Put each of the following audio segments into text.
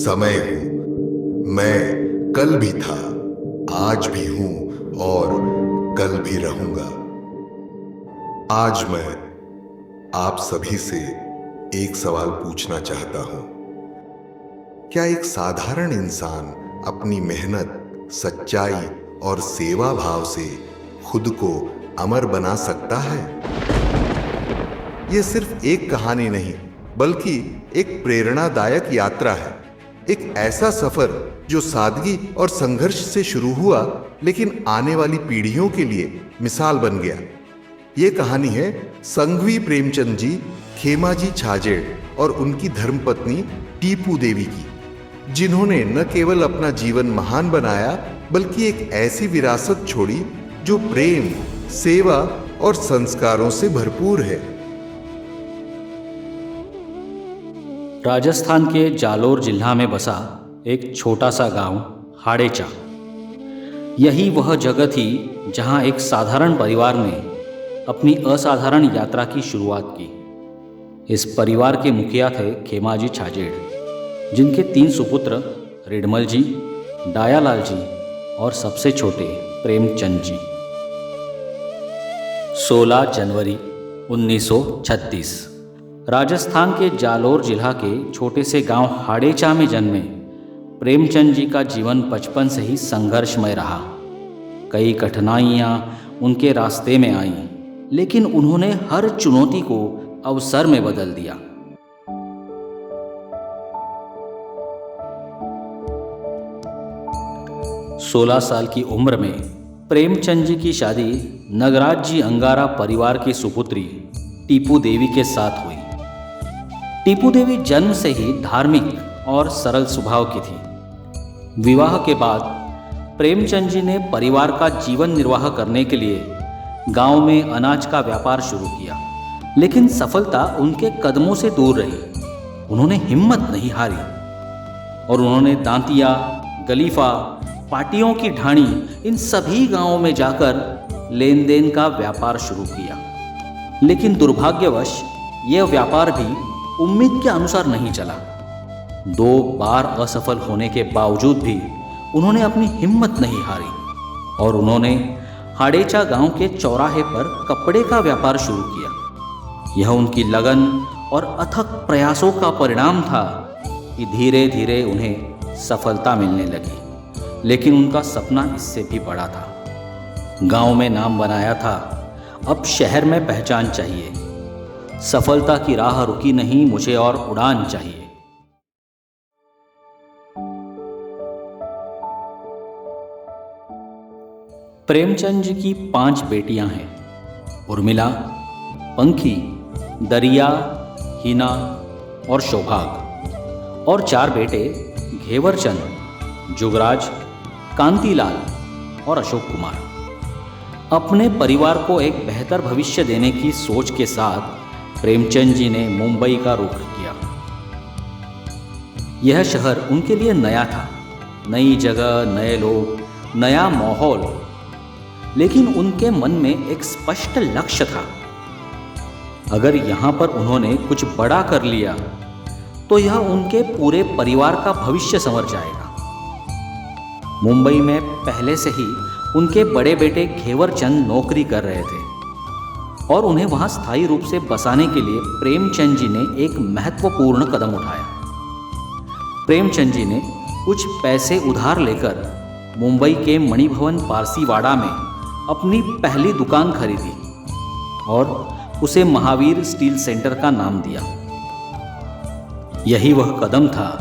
समय हूं। मैं कल भी था, आज भी हूं और कल भी रहूंगा। आज मैं आप सभी से एक सवाल पूछना चाहता हूं। क्या एक साधारण इंसान अपनी मेहनत, सच्चाई और सेवा भाव से खुद को अमर बना सकता है? यह सिर्फ एक कहानी नहीं, बल्कि एक प्रेरणादायक यात्रा है। एक ऐसा सफर जो सादगी और संघर्ष से शुरू हुआ, लेकिन आने वाली पीढ़ियों के लिए मिसाल बन गया। यह कहानी है संघवी प्रेमचंद जी, खेमाजी छाजेड़ और उनकी धर्मपत्नी टीपू देवी की, जिन्होंने न केवल अपना जीवन महान बनाया, बल्कि एक ऐसी विरासत छोड़ी जो प्रेम, सेवा और संस्कारों से भरपूर है। राजस्थान के जालोर जिला में बसा एक छोटा सा गांव हाड़ेचा। यही वह जगह थी जहां एक साधारण परिवार ने अपनी असाधारण यात्रा की शुरुआत की। इस परिवार के मुखिया थे खेमाजी छाजेड़, जिनके 3 सुपुत्र रिडमल जी, डायालाल जी और सबसे छोटे प्रेमचंद जी। 16 जनवरी 1936 राजस्थान के जालोर जिला के छोटे से गांव हाड़ेचा में जन्मे प्रेमचंद जी का जीवन बचपन से ही संघर्षमय रहा। कई कठिनाइयां उनके रास्ते में आईं, लेकिन उन्होंने हर चुनौती को अवसर में बदल दिया। सोलह साल की उम्र में प्रेमचंद जी की शादी नगराज जी अंगारा परिवार की सुपुत्री टीपू देवी के साथ हुई। टीपू देवी जन्म से ही धार्मिक और सरल स्वभाव की थी। विवाह के बाद प्रेमचंद जी ने परिवार का जीवन निर्वाह करने के लिए गांव में अनाज का व्यापार शुरू किया, लेकिन सफलता उनके कदमों से दूर रही। उन्होंने हिम्मत नहीं हारी और उन्होंने दांतिया, गलीफा, पाटियों की ढाणी, इन सभी गांवों में जाकर लेन देन का व्यापार शुरू किया। लेकिन दुर्भाग्यवश यह व्यापार भी उम्मीद के अनुसार नहीं चला। 2 बार असफल होने के बावजूद भी उन्होंने अपनी हिम्मत नहीं हारी और उन्होंने हाड़ेचा गांव के चौराहे पर कपड़े का व्यापार शुरू किया। यह उनकी लगन और अथक प्रयासों का परिणाम था कि धीरे धीरे उन्हें सफलता मिलने लगी। लेकिन उनका सपना इससे भी बड़ा था। गांव में नाम बनाया था, अब शहर में पहचान चाहिए। सफलता की राह रुकी नहीं, मुझे और उड़ान चाहिए। प्रेमचंद जी की 5 बेटियां हैं, उर्मिला, पंखी, दरिया, हिना और सौभाग, और 4 बेटे घेवरचंद, जुगराज, कांतिलाल और अशोक कुमार। अपने परिवार को एक बेहतर भविष्य देने की सोच के साथ प्रेमचंद जी ने मुंबई का रुख किया। यह शहर उनके लिए नया था, नई जगह, नए लोग, नया माहौल, लेकिन उनके मन में एक स्पष्ट लक्ष्य था। अगर यहाँ पर उन्होंने कुछ बड़ा कर लिया तो यह उनके पूरे परिवार का भविष्य संवर जाएगा। मुंबई में पहले से ही उनके बड़े बेटे घेवरचंद नौकरी कर रहे थे और उन्हें वहां स्थायी रूप से बसाने के लिए प्रेमचंद जी ने एक महत्वपूर्ण कदम उठाया। प्रेमचंद जी ने कुछ पैसे उधार लेकर मुंबई के मणिभवन पारसीवाड़ा में अपनी पहली दुकान खरीदी और उसे महावीर स्टील सेंटर का नाम दिया। यही वह कदम था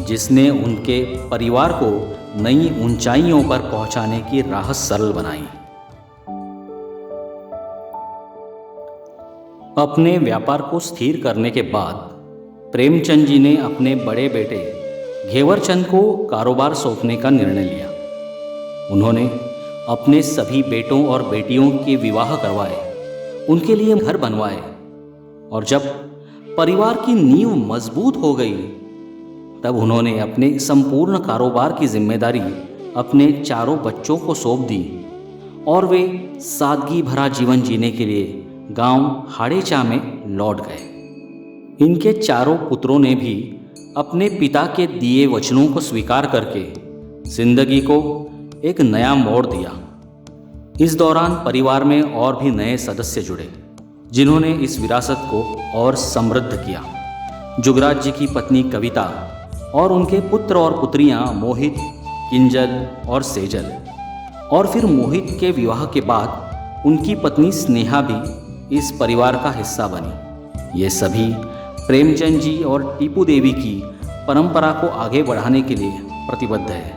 जिसने उनके परिवार को नई ऊंचाइयों पर पहुंचाने की राह सरल बनाई। अपने व्यापार को स्थिर करने के बाद प्रेमचंद जी ने अपने बड़े बेटे घेवरचंद को कारोबार सौंपने का निर्णय लिया। उन्होंने अपने सभी बेटों और बेटियों के विवाह करवाए, उनके लिए घर बनवाए और जब परिवार की नींव मजबूत हो गई, तब उन्होंने अपने संपूर्ण कारोबार की जिम्मेदारी अपने 4 बच्चों को सौंप दी और वे सादगी भरा जीवन जीने के लिए गांव हाड़ेचा में लौट गए। इनके 4 पुत्रों ने भी अपने पिता के दिए वचनों को स्वीकार करके जिंदगी को एक नया मोड़ दिया। इस दौरान परिवार में और भी नए सदस्य जुड़े, जिन्होंने इस विरासत को और समृद्ध किया। जुगराज जी की पत्नी कविता और उनके पुत्र और पुत्रियां मोहित, किंजल और सेजल, और फिर मोहित के विवाह के बाद उनकी पत्नी स्नेहा भी इस परिवार का हिस्सा बनी। ये सभी प्रेमचंद जी और टीपू देवी की परंपरा को आगे बढ़ाने के लिए प्रतिबद्ध है।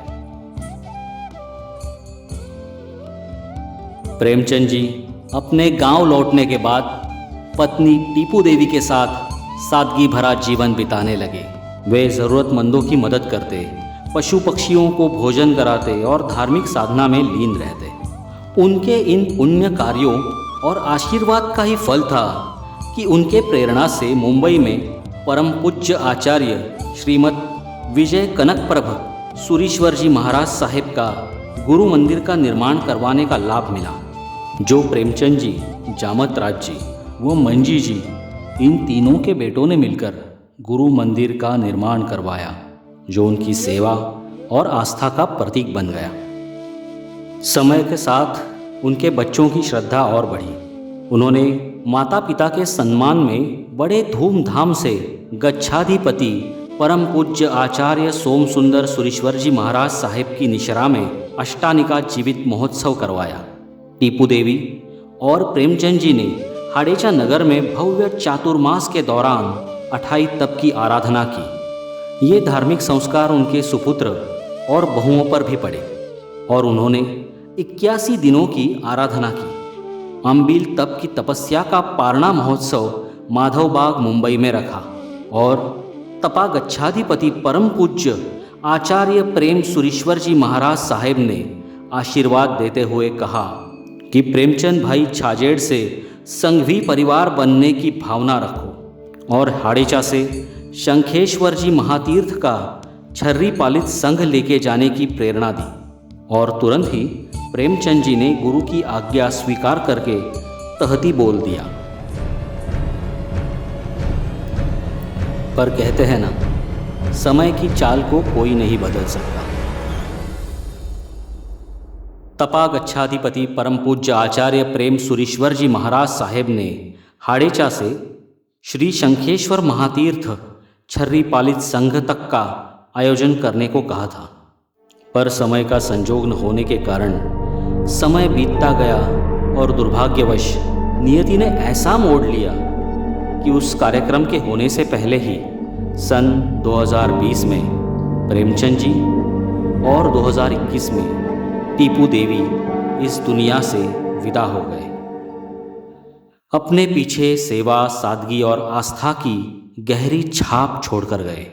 प्रेमचंद जी अपने गांव लौटने के बाद पत्नी टीपू देवी के साथ सादगी भरा जीवन बिताने लगे। वे ज़रूरतमंदों की मदद करते, पशु पक्षियों को भोजन कराते और धार्मिक साधना में लीन रहते। उनके इन पुण्य कार्यों और आशीर्वाद का ही फल था कि उनके प्रेरणा से मुंबई में परम पूज्य आचार्य श्रीमद विजय कनकप्रभ सुरीश्वर जी महाराज साहिब का गुरु मंदिर का निर्माण करवाने का लाभ मिला, जो प्रेमचंद जी, जामत राज जी व मंजी जी, इन तीनों के बेटों ने मिलकर गुरु मंदिर का निर्माण करवाया, जो उनकी सेवा और आस्था का प्रतीक बन गया। समय के साथ उनके बच्चों की श्रद्धा और बढ़ी। उन्होंने माता पिता के सम्मान में बड़े धूमधाम से गच्छाधिपति परम पूज्य आचार्य सोम सुंदर सुरीश्वर जी महाराज साहिब की निशरा में अष्टानिका जीवित महोत्सव करवाया। टीपू देवी और प्रेमचंद जी ने हाड़ेचा नगर में भव्य चातुर्मास के दौरान 28 तप की आराधना की। ये धार्मिक संस्कार उनके सुपुत्र और बहुओं पर भी पड़े और उन्होंने 81 दिनों की आराधना की। अम्बिल तप की तपस्या का पारणा महोत्सव माधवबाग मुंबई में रखा और तपागच्छाधिपति परम पूज्य आचार्य प्रेम सुरीश्वर जी महाराज साहिब ने आशीर्वाद देते हुए कहा कि प्रेमचंद भाई छाजेड़ से संघवी परिवार बनने की भावना रखो और हाड़ेचा से शंखेश्वर जी महातीर्थ का छर्री पालित संघ लेके जाने की प्रेरणा दी। और तुरंत ही प्रेमचंद जी ने गुरु की आज्ञा स्वीकार करके तहती बोल दिया। पर कहते हैं ना, समय की चाल को कोई नहीं बदल सकता। तपागच्छाधिपति परम पूज्य आचार्य प्रेम सुरीश्वर जी महाराज साहेब ने हाड़ेचा से श्री शंखेश्वर महातीर्थ छर्री पालित संघ तक का आयोजन करने को कहा था, पर समय का संजोग न होने के कारण समय बीतता गया और दुर्भाग्यवश नियति ने ऐसा मोड़ लिया कि उस कार्यक्रम के होने से पहले ही सन 2020 में प्रेमचंद जी और 2021 में टीपू देवी इस दुनिया से विदा हो गए। अपने पीछे सेवा, सादगी और आस्था की गहरी छाप छोड़कर गए।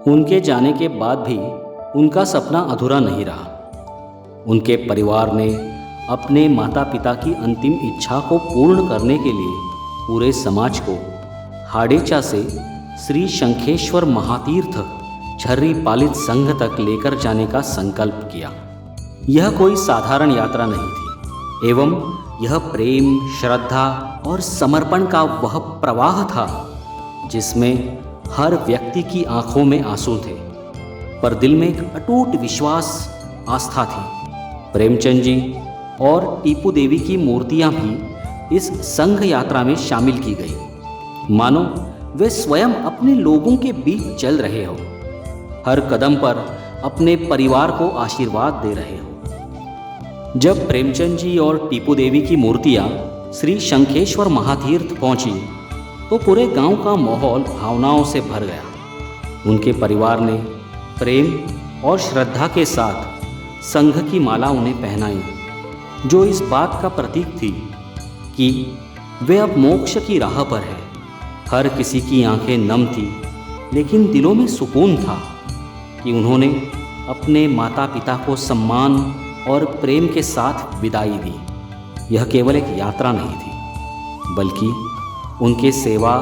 उनके जाने के बाद भी उनका सपना अधूरा नहीं रहा। उनके परिवार ने अपने माता पिता की अंतिम इच्छा को पूर्ण करने के लिए पूरे समाज को हाड़ेचा से श्री शंखेश्वर महातीर्थ छर्री पालित संघ तक लेकर जाने का संकल्प किया। यह कोई साधारण यात्रा नहीं थी, एवं यह प्रेम, श्रद्धा और समर्पण का वह प्रवाह था जिसमें हर व्यक्ति की आंखों में आंसू थे, पर दिल में एक अटूट विश्वास, आस्था थी। प्रेमचंद जी और टीपू देवी की मूर्तियां भी इस संघ यात्रा में शामिल की गई, मानो वे स्वयं अपने लोगों के बीच चल रहे हो, हर कदम पर अपने परिवार को आशीर्वाद दे रहे हो। जब प्रेमचंद जी और टीपू देवी की मूर्तियां श्री शंखेश्वर महातीर्थ पहुंची तो पूरे गांव का माहौल भावनाओं से भर गया। उनके परिवार ने प्रेम और श्रद्धा के साथ संघ की माला उन्हें पहनाई, जो इस बात का प्रतीक थी कि वे अब मोक्ष की राह पर है। हर किसी की आंखें नम थी, लेकिन दिलों में सुकून था कि उन्होंने अपने माता पिता को सम्मान और प्रेम के साथ विदाई दी। यह केवल एक यात्रा नहीं थी, बल्कि उनके सेवा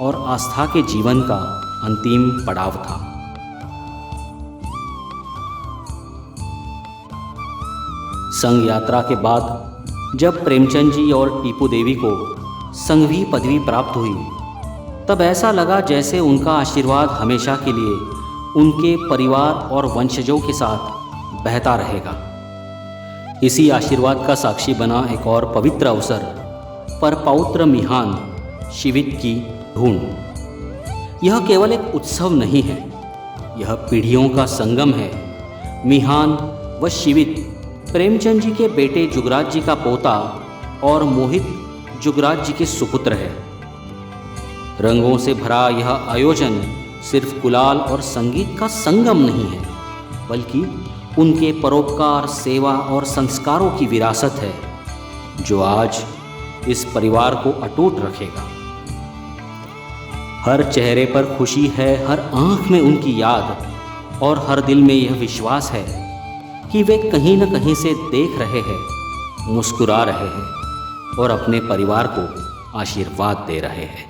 और आस्था के जीवन का अंतिम पड़ाव था। संघ यात्रा के बाद जब प्रेमचंद जी और टीपू देवी को संघवी पदवी प्राप्त हुई, तब ऐसा लगा जैसे उनका आशीर्वाद हमेशा के लिए उनके परिवार और वंशजों के साथ बहता रहेगा। इसी आशीर्वाद का साक्षी बना एक और पवित्र अवसर पर पौत्र मिहान शिवित की ढूंढ। यह केवल एक उत्सव नहीं है, यह पीढ़ियों का संगम है। मिहान व शिवित प्रेमचंद जी के बेटे जुगराज जी का पोता और मोहित जुगराज जी के सुपुत्र है। रंगों से भरा यह आयोजन सिर्फ गुलाल और संगीत का संगम नहीं है, बल्कि उनके परोपकार, सेवा और संस्कारों की विरासत है, जो आज इस परिवार को अटूट रखेगा। हर चेहरे पर खुशी है, हर आंख में उनकी याद और हर दिल में यह विश्वास है कि वे कहीं न कहीं से देख रहे हैं, मुस्कुरा रहे हैं और अपने परिवार को आशीर्वाद दे रहे हैं।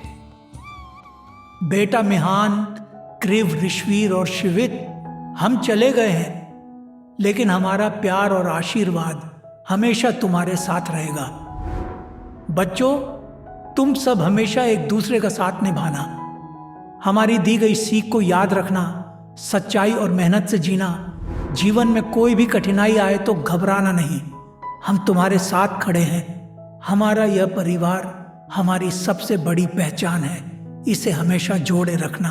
बेटा मिहान, क्रिव, ऋषवीर और शिवित, हम चले गए हैं, लेकिन हमारा प्यार और आशीर्वाद हमेशा तुम्हारे साथ रहेगा। बच्चों, तुम सब हमेशा एक दूसरे का साथ निभाना, हमारी दी गई सीख को याद रखना, सच्चाई और मेहनत से जीना। जीवन में कोई भी कठिनाई आए तो घबराना नहीं, हम तुम्हारे साथ खड़े हैं। हमारा यह परिवार हमारी सबसे बड़ी पहचान है, इसे हमेशा जोड़े रखना।